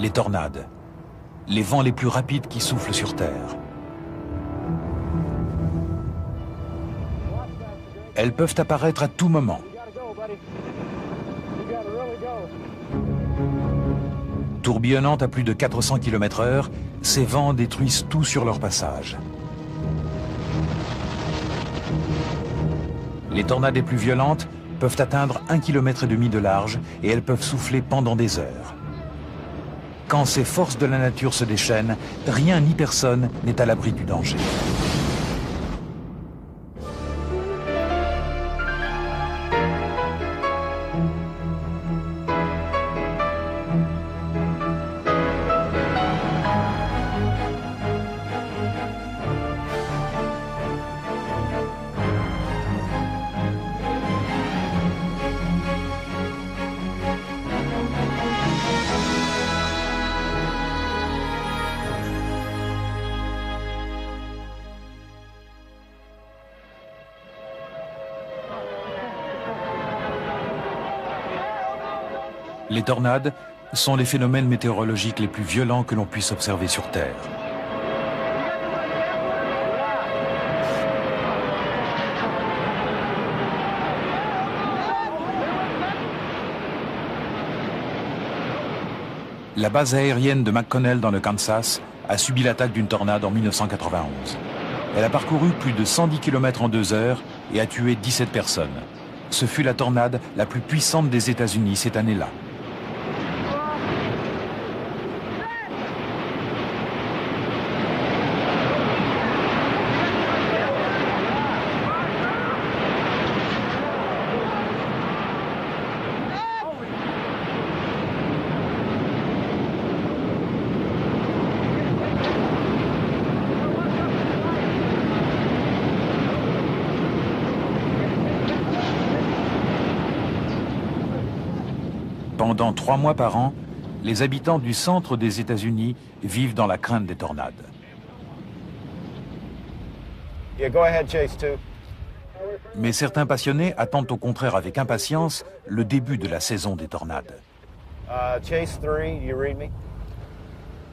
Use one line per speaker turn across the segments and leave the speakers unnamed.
les tornades, les vents les plus rapides qui soufflent sur Terre. Elles peuvent apparaître à tout moment. Tourbillonnantes à plus de 400 km/h, ces vents détruisent tout sur leur passage. Les tornades les plus violentes peuvent atteindre 1,5 km de large et elles peuvent souffler pendant des heures. Quand ces forces de la nature se déchaînent, rien ni personne n'est à l'abri du danger. Les tornades sont les phénomènes météorologiques les plus violents que l'on puisse observer sur Terre. La base aérienne de McConnell dans le Kansas a subi l'attaque d'une tornade en 1991. Elle a parcouru plus de 110 km en 2 heures et a tué 17 personnes. Ce fut la tornade la plus puissante des États-Unis cette année-là. Pendant 3 mois par an, les habitants du centre des États-Unis vivent dans la crainte des tornades. Mais certains passionnés attendent au contraire avec impatience le début de la saison des tornades.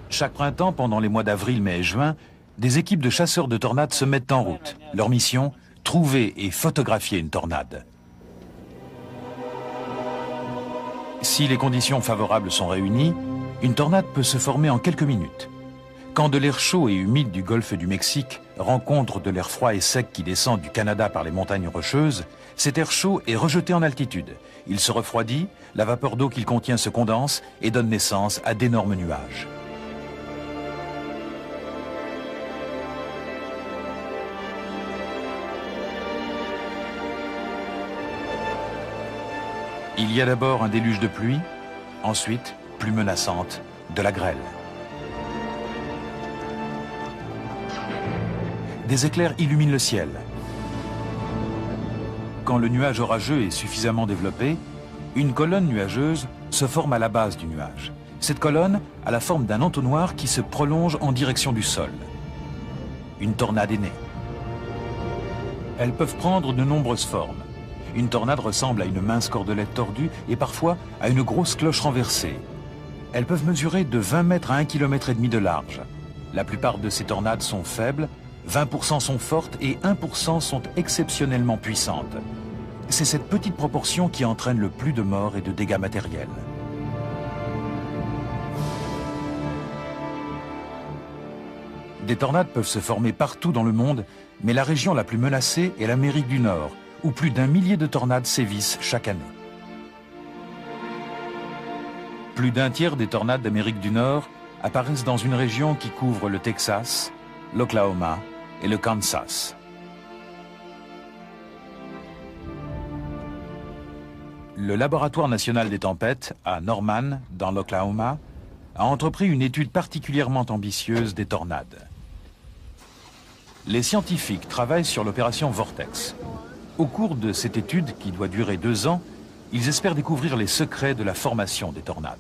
Chaque printemps, pendant les mois d'avril, mai et juin, des équipes de chasseurs de tornades se mettent en route. Leur mission, trouver et photographier une tornade. Si les conditions favorables sont réunies, une tornade peut se former en quelques minutes. Quand de l'air chaud et humide du golfe du Mexique rencontre de l'air froid et sec qui descend du Canada par les montagnes rocheuses, cet air chaud est rejeté en altitude. Il se refroidit, la vapeur d'eau qu'il contient se condense et donne naissance à d'énormes nuages. Il y a d'abord un déluge de pluie, ensuite, plus menaçante, de la grêle. Des éclairs illuminent le ciel. Quand le nuage orageux est suffisamment développé, une colonne nuageuse se forme à la base du nuage. Cette colonne a la forme d'un entonnoir qui se prolonge en direction du sol. Une tornade est née. Elles peuvent prendre de nombreuses formes. Une tornade ressemble à une mince cordelette tordue et parfois à une grosse cloche renversée. Elles peuvent mesurer de 20 mètres à 1,5 km de large. La plupart de ces tornades sont faibles, 20% sont fortes et 1% sont exceptionnellement puissantes. C'est cette petite proportion qui entraîne le plus de morts et de dégâts matériels. Des tornades peuvent se former partout dans le monde, mais la région la plus menacée est l'Amérique du Nord, où plus d'1 millier de tornades sévissent chaque année. Plus d'un tiers des tornades d'Amérique du Nord apparaissent dans une région qui couvre le Texas, l'Oklahoma et le Kansas. Le Laboratoire national des tempêtes, à Norman, dans l'Oklahoma, a entrepris une étude particulièrement ambitieuse des tornades. Les scientifiques travaillent sur l'opération Vortex. Au cours de cette étude, qui doit durer 2 ans, ils espèrent découvrir les secrets de la formation des tornades.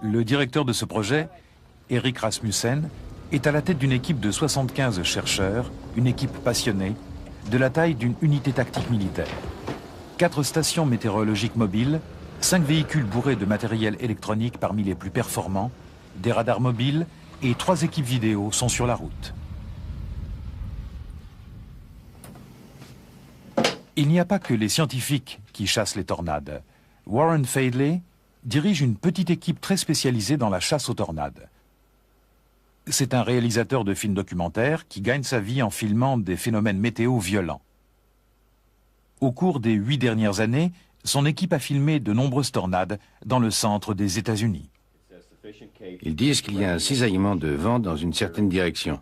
Le directeur de ce projet, Erik Rasmussen, est à la tête d'une équipe de 75 chercheurs, une équipe passionnée, de la taille d'une unité tactique militaire. 4 stations météorologiques mobiles, 5 véhicules bourrés de matériel électronique parmi les plus performants, des radars mobiles et 3 équipes vidéo sont sur la route. Il n'y a pas que les scientifiques qui chassent les tornades. Warren Faidley dirige une petite équipe très spécialisée dans la chasse aux tornades. C'est un réalisateur de films documentaires qui gagne sa vie en filmant des phénomènes météo violents. Au cours des 8 dernières années, son équipe a filmé de nombreuses tornades dans le centre des États-Unis.
Ils disent qu'il y a un cisaillement de vent dans une certaine direction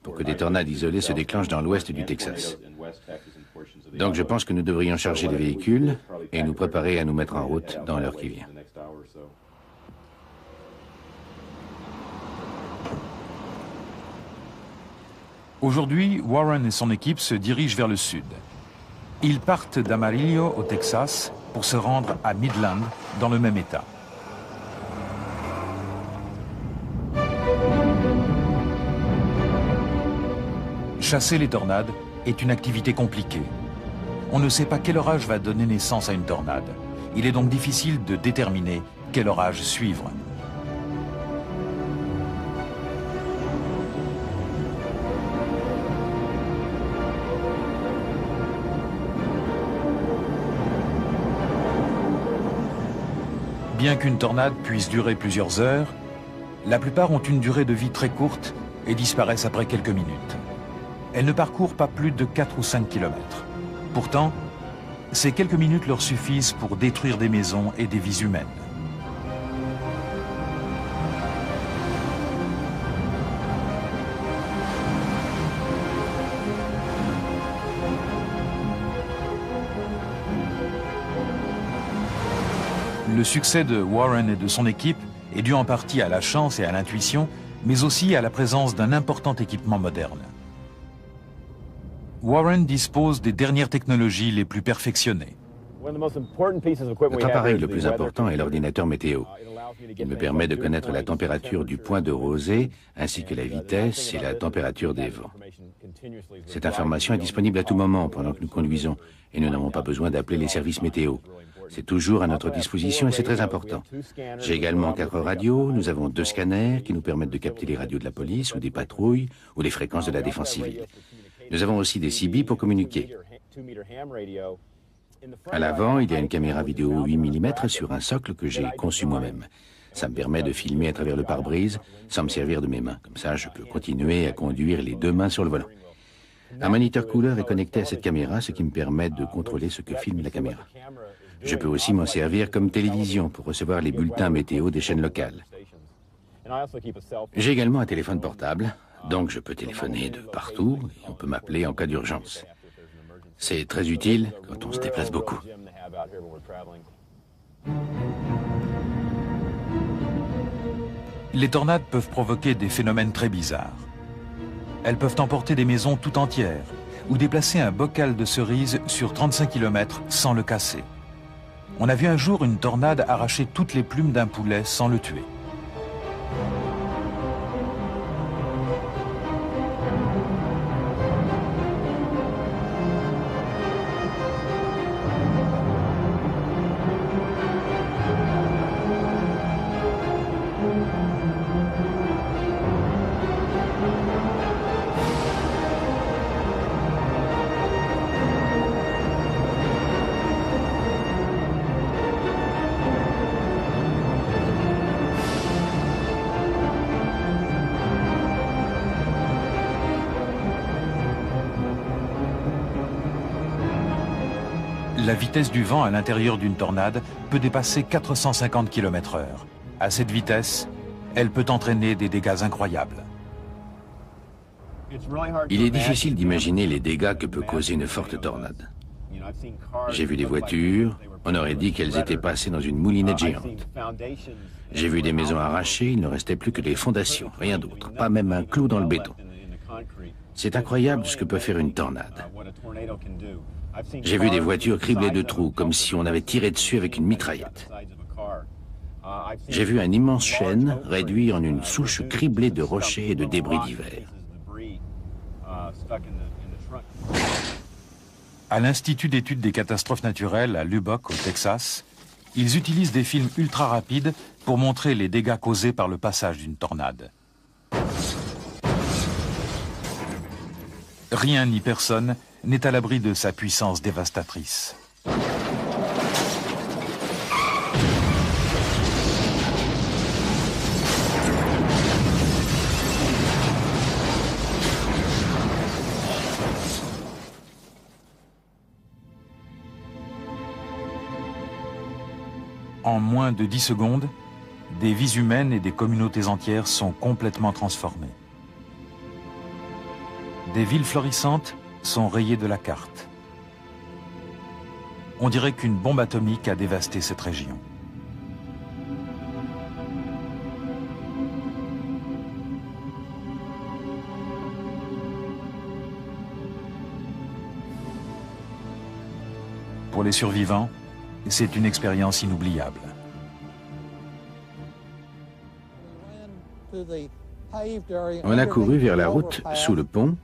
pour que des tornades isolées se déclenchent dans l'ouest du Texas. Donc je pense que nous devrions charger les véhicules et nous préparer à nous mettre en route dans l'heure qui vient.
Aujourd'hui, Warren et son équipe se dirigent vers le sud. Ils partent d'Amarillo, au Texas, pour se rendre à Midland, dans le même état. Chasser les tornades est une activité compliquée. On ne sait pas quel orage va donner naissance à une tornade. Il est donc difficile de déterminer quel orage suivre. Bien qu'une tornade puisse durer plusieurs heures, la plupart ont une durée de vie très courte et disparaissent après quelques minutes. Elles ne parcourent pas plus de 4 ou 5 kilomètres. Pourtant, ces quelques minutes leur suffisent pour détruire des maisons et des vies humaines. Le succès de Warren et de son équipe est dû en partie à la chance et à l'intuition, mais aussi à la présence d'un important équipement moderne. Warren dispose des dernières technologies les plus perfectionnées.
Notre appareil le plus important est l'ordinateur météo. Il me permet de connaître la température du point de rosée, ainsi que la vitesse et la température des vents. Cette information est disponible à tout moment pendant que nous conduisons, et nous n'avons pas besoin d'appeler les services météo. C'est toujours à notre disposition et c'est très important. J'ai également 4 radios, nous avons 2 scanners qui nous permettent de capter les radios de la police ou des patrouilles ou les fréquences de la défense civile. Nous avons aussi des CB pour communiquer. À l'avant, il y a une caméra vidéo 8 mm sur un socle que j'ai conçu moi-même. Ça me permet de filmer à travers le pare-brise sans me servir de mes mains. Comme ça, je peux continuer à conduire les 2 mains sur le volant. Un moniteur couleur est connecté à cette caméra, ce qui me permet de contrôler ce que filme la caméra. Je peux aussi m'en servir comme télévision pour recevoir les bulletins météo des chaînes locales. J'ai également un téléphone portable, donc je peux téléphoner de partout et on peut m'appeler en cas d'urgence. C'est très utile quand on se déplace beaucoup.
Les tornades peuvent provoquer des phénomènes très bizarres. Elles peuvent emporter des maisons tout entières ou déplacer un bocal de cerises sur 35 km sans le casser. On a vu un jour une tornade arracher toutes les plumes d'un poulet sans le tuer. La vitesse du vent à l'intérieur d'une tornade peut dépasser 450 km/h. À cette vitesse, elle peut entraîner des dégâts incroyables.
Il est difficile d'imaginer les dégâts que peut causer une forte tornade. J'ai vu des voitures, on aurait dit qu'elles étaient passées dans une moulinette géante. J'ai vu des maisons arrachées, il ne restait plus que des fondations, rien d'autre, pas même un clou dans le béton. C'est incroyable ce que peut faire une tornade. J'ai vu des voitures criblées de trous, comme si on avait tiré dessus avec une mitraillette. J'ai vu un immense chêne réduit en une souche criblée de rochers et de débris divers.
À l'Institut d'études des catastrophes naturelles à Lubbock, au Texas, Ils utilisent des films ultra rapides pour montrer les dégâts causés par le passage d'une tornade. Rien ni personne n'est à l'abri de sa puissance dévastatrice. En moins de 10 secondes, des vies humaines et des communautés entières sont complètement transformées. Des villes florissantes sont rayées de la carte. On dirait qu'une bombe atomique a dévasté cette région. Pour les survivants, c'est une expérience inoubliable.
On a couru vers la route sous le pont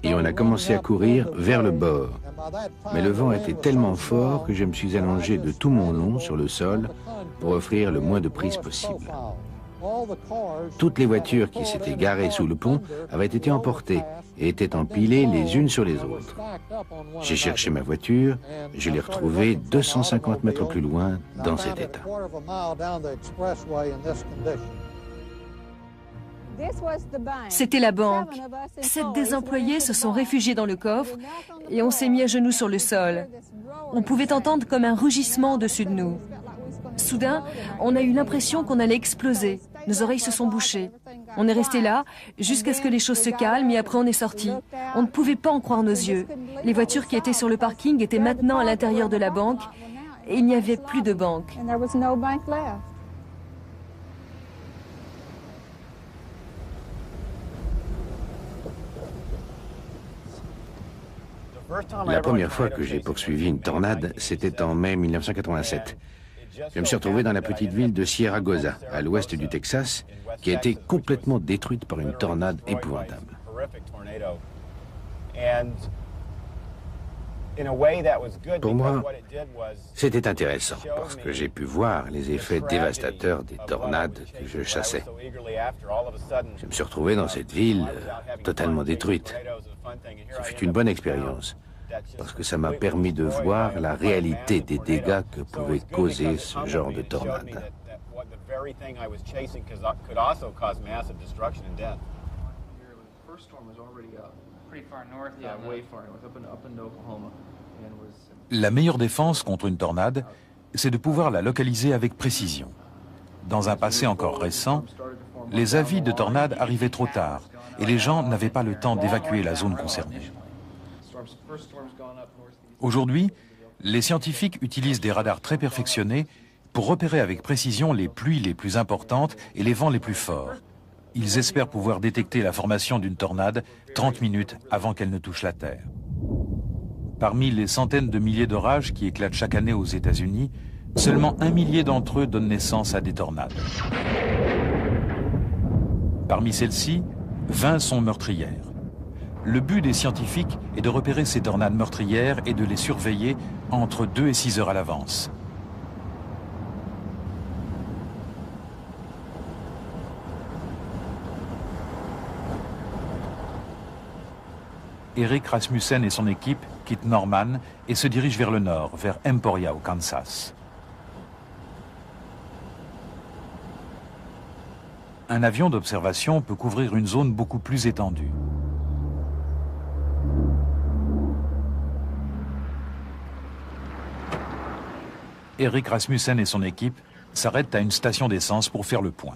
et on a commencé à courir vers le bord. Mais le vent était tellement fort que je me suis allongé de tout mon long sur le sol pour offrir le moins de prise possible. Toutes les voitures qui s'étaient garées sous le pont avaient été emportées et étaient empilées les unes sur les autres. J'ai cherché ma voiture, je l'ai retrouvée 250 mètres plus loin dans cet état.
C'était la banque. 7 des employés se sont réfugiés dans le coffre et on s'est mis à genoux sur le sol. On pouvait entendre comme un rugissement au-dessus de nous. Soudain, on a eu l'impression qu'on allait exploser. Nos oreilles se sont bouchées. On est resté là jusqu'à ce que les choses se calment et après on est sorti. On ne pouvait pas en croire nos yeux. Les voitures qui étaient sur le parking étaient maintenant à l'intérieur de la banque et il n'y avait plus de banque.
La première fois que j'ai poursuivi une tornade, c'était en mai 1987. Je me suis retrouvé dans la petite ville de Sierra Goza, à l'ouest du Texas, qui a été complètement détruite par une tornade épouvantable. Pour moi, c'était intéressant parce que j'ai pu voir les effets dévastateurs des tornades que je chassais. Je me suis retrouvé dans cette ville totalement détruite. Ce fut une bonne expérience parce que ça m'a permis de voir la réalité des dégâts que pouvait causer ce genre de tornade.
La meilleure défense contre une tornade, c'est de pouvoir la localiser avec précision. Dans un passé encore récent, les avis de tornade arrivaient trop tard et les gens n'avaient pas le temps d'évacuer la zone concernée. Aujourd'hui, les scientifiques utilisent des radars très perfectionnés pour repérer avec précision les pluies les plus importantes et les vents les plus forts. Ils espèrent pouvoir détecter la formation d'une tornade 30 minutes avant qu'elle ne touche la Terre. Parmi les centaines de milliers d'orages qui éclatent chaque année aux États-Unis, seulement 1 millier d'entre eux donnent naissance à des tornades. Parmi celles-ci, 20 sont meurtrières. Le but des scientifiques est de repérer ces tornades meurtrières et de les surveiller entre 2 et 6 heures à l'avance. Erik Rasmussen et son équipe quittent Norman et se dirigent vers le nord, vers Emporia au Kansas. Un avion d'observation peut couvrir une zone beaucoup plus étendue. Erik Rasmussen et son équipe s'arrêtent à une station d'essence pour faire le point.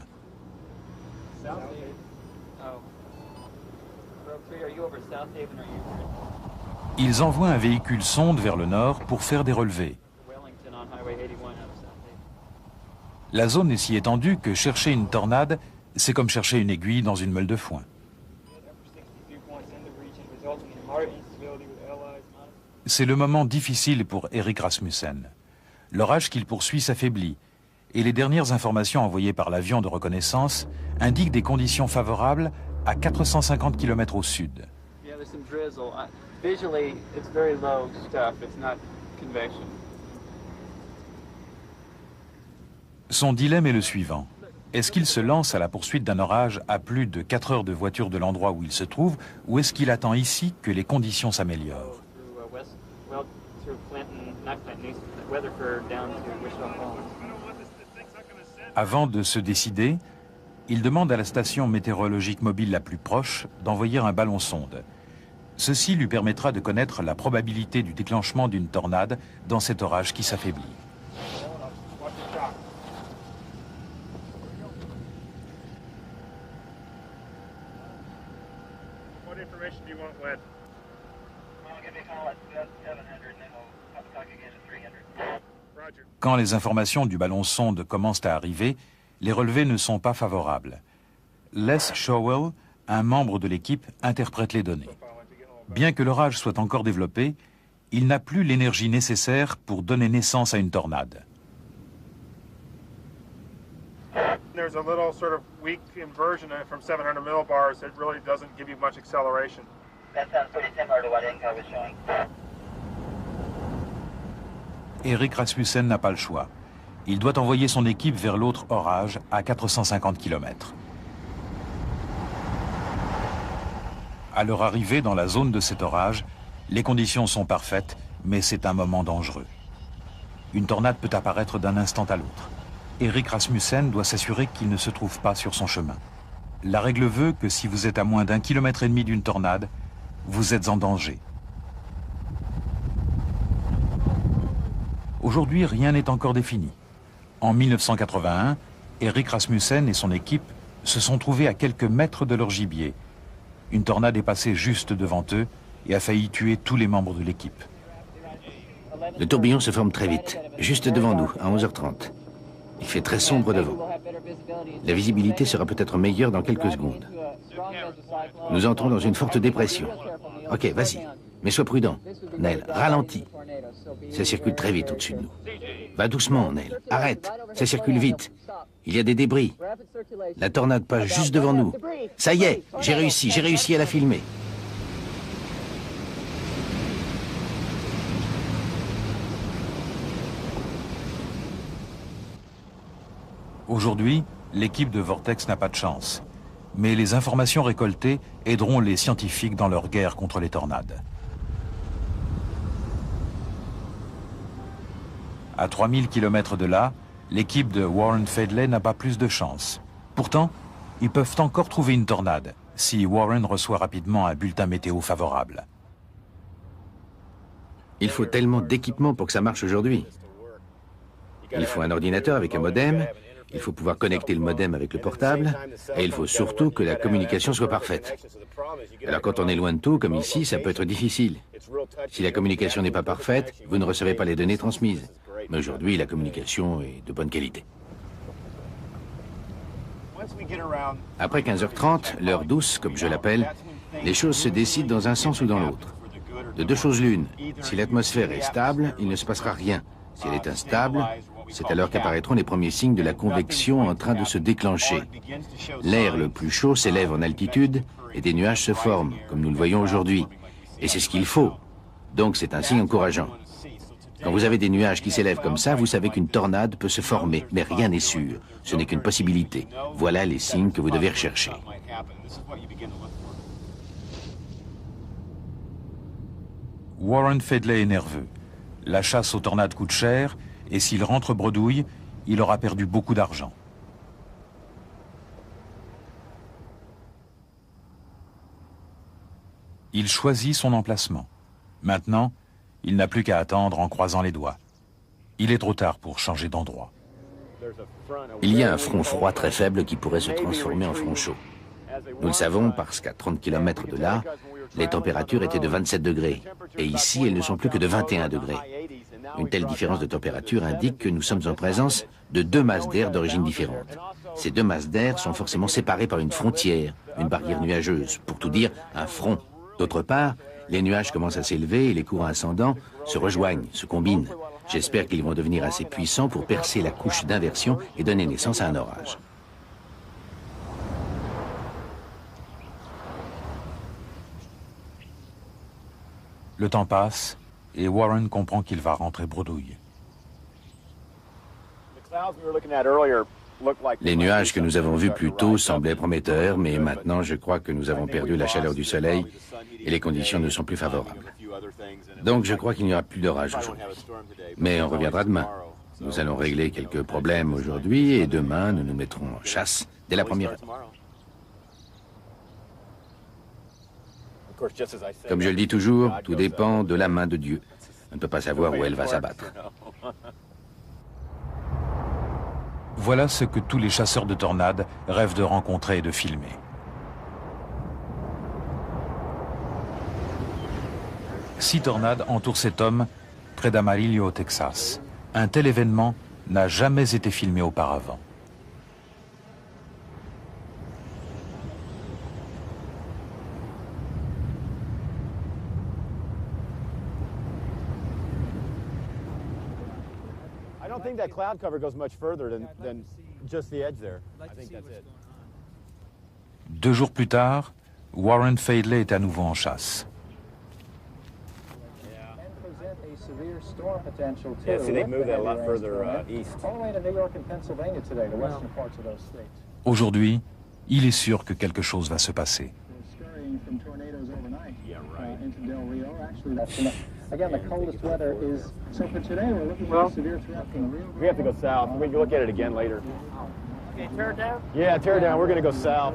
Ils envoient un véhicule sonde vers le nord pour faire des relevés. La zone est si étendue que chercher une tornade, c'est comme chercher une aiguille dans une meule de foin. C'est le moment difficile pour Erik Rasmussen. L'orage qu'il poursuit s'affaiblit et les dernières informations envoyées par l'avion de reconnaissance indiquent des conditions favorables à 450 km au sud. Son dilemme est le suivant. Est-ce qu'il se lance à la poursuite d'un orage à plus de 4 heures de voiture de l'endroit où il se trouve, ou est-ce qu'il attend ici que les conditions s'améliorent? Avant de se décider, il demande à la station météorologique mobile la plus proche d'envoyer un ballon sonde. Ceci lui permettra de connaître la probabilité du déclenchement d'une tornade dans cet orage qui s'affaiblit. Quand les informations du ballon sonde commencent à arriver, les relevés ne sont pas favorables. Les Showell, un membre de l'équipe, interprète les données. Bien que l'orage soit encore développé, il n'a plus l'énergie nécessaire pour donner naissance à une tornade.
There's a little sort of weak inversion from 700 millibars that really doesn't give you much acceleration.
That sounds pretty similar to what Inco was showing.
Erik Rasmussen n'a pas le choix. Il doit envoyer son équipe vers l'autre orage à 450 km. À leur arrivée dans la zone de cet orage, les conditions sont parfaites, mais c'est un moment dangereux. Une tornade peut apparaître d'un instant à l'autre. Erik Rasmussen doit s'assurer qu'il ne se trouve pas sur son chemin. La règle veut que si vous êtes à moins d'1,5 km d'une tornade, vous êtes en danger. Aujourd'hui, rien n'est encore défini. En 1981, Erik Rasmussen et son équipe se sont trouvés à quelques mètres de leur gibier. Une tornade est passée juste devant eux et a failli tuer tous les membres de l'équipe.
Le tourbillon se forme très vite, juste devant nous, à 11h30. Il fait très sombre devant. La visibilité sera peut-être meilleure dans quelques secondes. Nous entrons dans une forte dépression. Ok, vas-y, mais sois prudent. Neil, ralentis. Ça circule très vite au-dessus de nous. Va doucement, Neil. Arrête, ça circule vite. Il y a des débris. La tornade passe juste devant nous. Ça y est, j'ai réussi à la filmer.
Aujourd'hui, l'équipe de Vortex n'a pas de chance. Mais les informations récoltées aideront les scientifiques dans leur guerre contre les tornades. À 3000 km de là, l'équipe de Warren Fedley n'a pas plus de chance. Pourtant, ils peuvent encore trouver une tornade si Warren reçoit rapidement un bulletin météo favorable.
Il faut tellement d'équipements pour que ça marche aujourd'hui. Il faut un ordinateur avec un modem, il faut pouvoir connecter le modem avec le portable, et il faut surtout que la communication soit parfaite. Alors quand on est loin de tout, comme ici, ça peut être difficile. Si la communication n'est pas parfaite, vous ne recevez pas les données transmises. Mais aujourd'hui, la communication est de bonne qualité. Après 15h30, l'heure douce, comme je l'appelle, les choses se décident dans un sens ou dans l'autre. De deux choses l'une, si l'atmosphère est stable, il ne se passera rien. Si elle est instable, c'est alors qu'apparaîtront les premiers signes de la convection en train de se déclencher. L'air le plus chaud s'élève en altitude et des nuages se forment, comme nous le voyons aujourd'hui. Et c'est ce qu'il faut. Donc c'est un signe encourageant. Quand vous avez des nuages qui s'élèvent comme ça, vous savez qu'une tornade peut se former, mais rien n'est sûr. Ce n'est qu'une possibilité. Voilà les signes que vous devez rechercher.
Warren Fedley est nerveux. La chasse aux tornades coûte cher, et s'il rentre bredouille, il aura perdu beaucoup d'argent. Il choisit son emplacement. Maintenant, il n'a plus qu'à attendre en croisant les doigts. Il est trop tard pour changer d'endroit.
Il y a un front froid très faible qui pourrait se transformer en front chaud. Nous le savons parce qu'à 30 km de là, les températures étaient de 27 degrés. Et ici, elles ne sont plus que de 21 degrés. Une telle différence de température indique que nous sommes en présence de deux masses d'air d'origine différente. Ces deux masses d'air sont forcément séparées par une frontière, une barrière nuageuse, pour tout dire, un front. D'autre part, les nuages commencent à s'élever et les courants ascendants se rejoignent, se combinent. J'espère qu'ils vont devenir assez puissants pour percer la couche d'inversion et donner naissance à un orage.
Le temps passe et Warren comprend qu'il va rentrer bredouille.
Les nuages que nous avons vus plus tôt semblaient prometteurs, mais maintenant je crois que nous avons perdu la chaleur du soleil et les conditions ne sont plus favorables. Donc je crois qu'il n'y aura plus d'orage aujourd'hui. Mais on reviendra demain. Nous allons régler quelques problèmes aujourd'hui et demain nous nous mettrons en chasse dès la première heure. Comme je le dis toujours, tout dépend de la main de Dieu. On ne peut pas savoir où elle va s'abattre.
Voilà ce que tous les chasseurs de tornades rêvent de rencontrer et de filmer. Six tornades entourent cet homme près d'Amarillo, au Texas. Un tel événement n'a jamais été filmé auparavant.
I think that cloud cover goes much further than just the edge there. I think that's it.
2 jours plus tard, Warren Faidley est à nouveau en chasse.
Yeah, see, they moved that a lot further east.
Aujourd'hui, il est sûr que quelque chose va se passer.
Again, the coldest weather is, so for today we're looking for severe threat from the Rio Grande. We have to go south. We can look at it again later. Okay, tear it down? Yeah, tear it down. We're going to go south.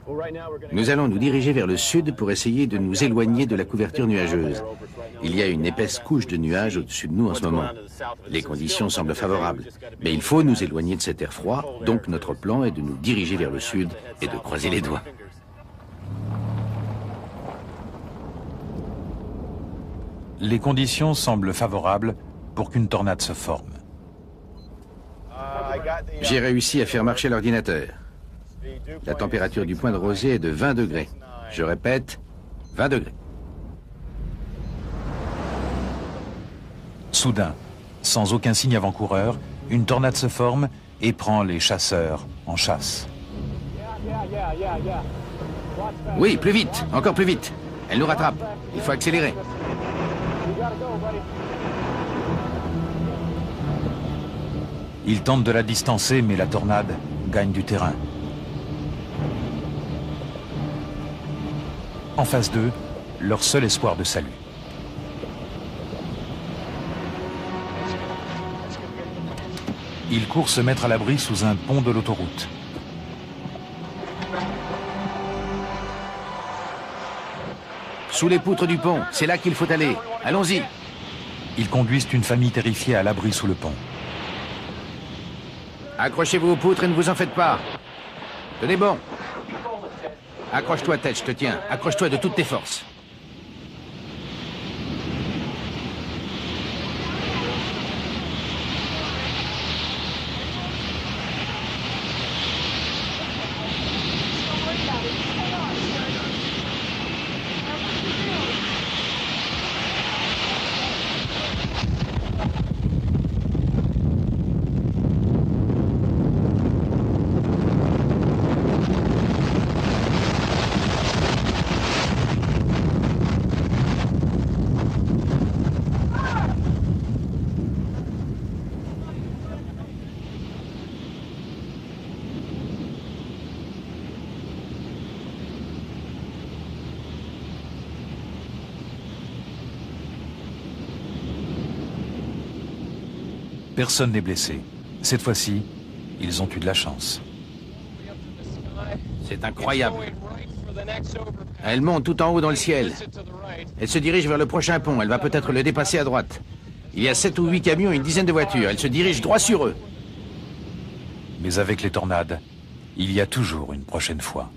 Well, right now we're going to...
Nous allons nous diriger vers le sud pour essayer de nous éloigner de la couverture nuageuse. Il y a une épaisse couche de nuages au-dessus de nous en ce moment. Les conditions semblent favorables, mais il faut nous éloigner de cet air froid, donc notre plan est de nous diriger vers le sud et de croiser les doigts.
Les conditions semblent favorables pour qu'une tornade se forme.
J'ai réussi à faire marcher l'ordinateur. La température du point de rosée est de 20 degrés. Je répète, 20 degrés.
Soudain, sans aucun signe avant-coureur, une tornade se forme et prend les chasseurs en chasse.
Oui, plus vite, encore plus vite. Elle nous rattrape. Il faut accélérer.
Ils tentent de la distancer, mais la tornade gagne du terrain. En face d'eux, leur seul espoir de salut. Ils courent se mettre à l'abri sous un pont de l'autoroute.
Sous les poutres du pont, c'est là qu'il faut aller. Allons-y.
Ils conduisent une famille terrifiée à l'abri sous le pont.
Accrochez-vous aux poutres et ne vous en faites pas. Tenez bon. Accroche-toi, Ted, je te tiens. Accroche-toi de toutes tes forces.
Personne n'est blessé. Cette fois-ci, ils ont eu de la chance.
C'est incroyable. Elle monte tout en haut dans le ciel. Elle se dirige vers le prochain pont. Elle va peut-être le dépasser à droite. Il y a 7 ou 8 camions et une dizaine de voitures. Elle se dirige droit sur eux.
Mais avec les tornades, il y a toujours une prochaine fois.